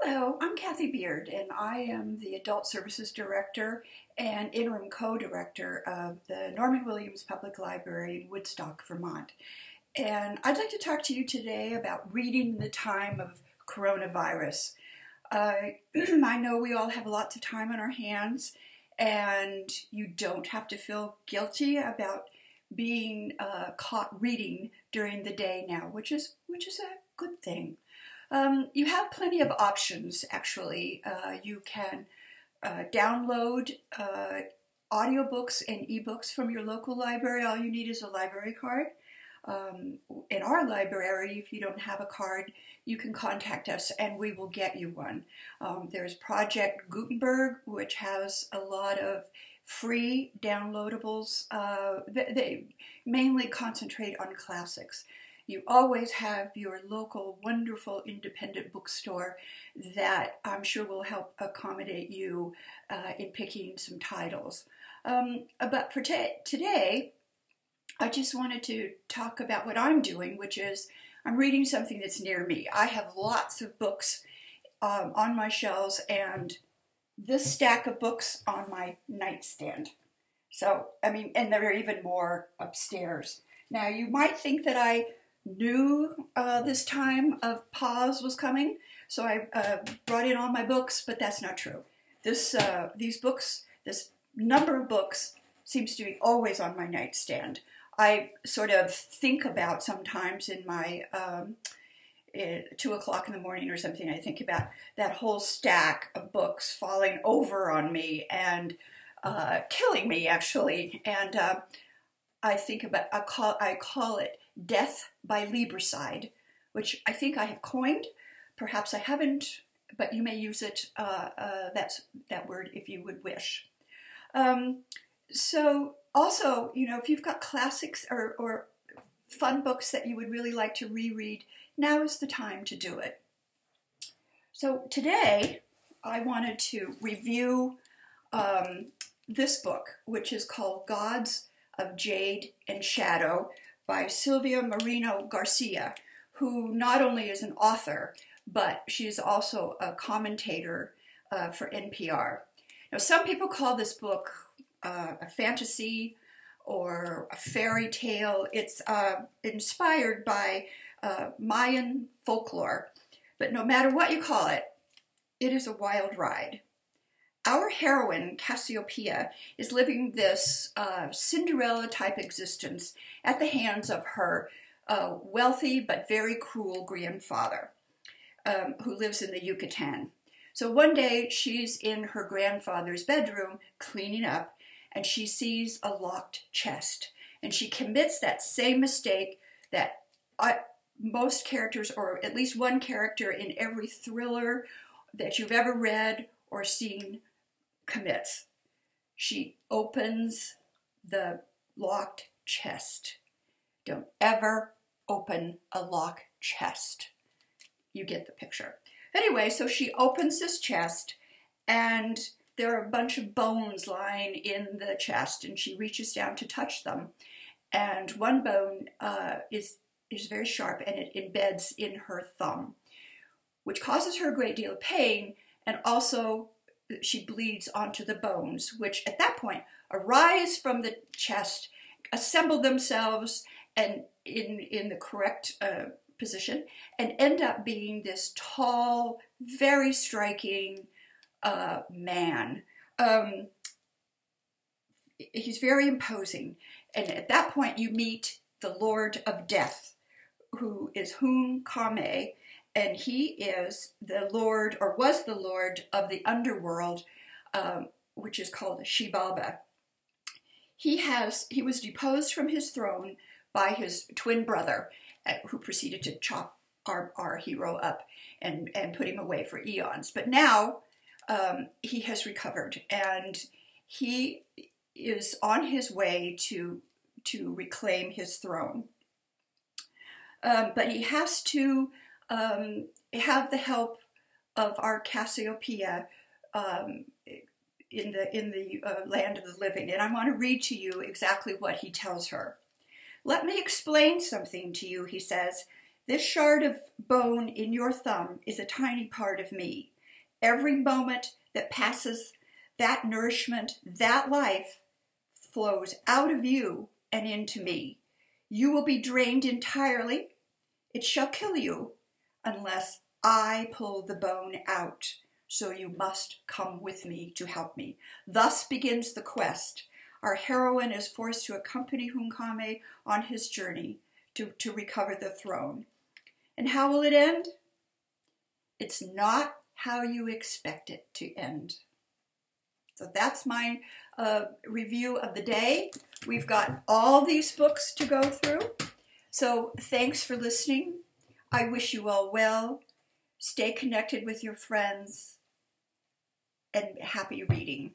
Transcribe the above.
Hello, I'm Kathy Beaird, and I am the Adult Services Director and Interim Co-Director of the Norman Williams Public Library in Woodstock, Vermont. And I'd like to talk to you today about reading in the time of coronavirus. I know we all have lots of time on our hands, and you don't have to feel guilty about being caught reading during the day now, which is a good thing. You have plenty of options, actually. You can download audiobooks and ebooks from your local library. All you need is a library card. In our library, if you don't have a card, you can contact us and we will get you one. There's Project Gutenberg, which has a lot of free downloadables. They mainly concentrate on classics. You always have your local wonderful independent bookstore that I'm sure will help accommodate you in picking some titles. But for today, I just wanted to talk about what I'm doing, which is I'm reading something that's near me. I have lots of books on my shelves and this stack of books on my nightstand. So, and there are even more upstairs. Now, you might think that I knew this time of pause was coming, so I brought in all my books, but that's not true. These books, this number of books, seems to be always on my nightstand. I sort of think about sometimes in my 2 o'clock in the morning or something, I think about that whole stack of books falling over on me and killing me, actually. And I think about, I call it Death by Libricide, which I think I have coined. Perhaps I haven't, but you may use it, that's that word if you would wish. So also, if you've got classics or fun books that you would really like to reread, now is the time to do it. So today, I wanted to review this book, which is called Gods of Jade and Shadow by Silvia Moreno Garcia, who not only is an author, but she's also a commentator for NPR. Now, some people call this book a fantasy or a fairy tale. It's inspired by Mayan folklore, but no matter what you call it, it is a wild ride. Our heroine, Cassiopeia, is living this Cinderella-type existence at the hands of her wealthy but very cruel grandfather, who lives in the Yucatan. So one day, she's in her grandfather's bedroom cleaning up, and she sees a locked chest. And she commits that same mistake that most characters, or at least one character in every thriller that you've ever read or seen, commits. She opens the locked chest. Don't ever open a locked chest. You get the picture. Anyway, so she opens this chest and there are a bunch of bones lying in the chest, and she reaches down to touch them. And one bone is very sharp, and it embeds in her thumb, which causes her a great deal of pain, and also she bleeds onto the bones, which at that point arise from the chest, assemble themselves and in the correct position, and end up being this tall, very striking man. He's very imposing, and at that point you meet the Lord of Death, who is Hun Kame, and he is the Lord, or was the Lord, of the underworld, which is called Xibalba. He was deposed from his throne by his twin brother, who proceeded to chop our hero up and put him away for eons. But now he has recovered, and he is on his way to reclaim his throne. But he has to have the help of our Cassiopeia in the land of the living. And I want to read to you exactly what he tells her. "Let me explain something to you," he says. "This shard of bone in your thumb is a tiny part of me. Every moment that passes, that nourishment, that life flows out of you and into me. You will be drained entirely. It shall kill you unless I pull the bone out. So you must come with me to help me. Thus begins the quest. Our heroine is forced to accompany Hunkame on his journey to recover the throne. And how will it end? It's not how you expect it to end. So that's my review of the day. We've got all these books to go through. So thanks for listening. I wish you all well. Stay connected with your friends and happy reading.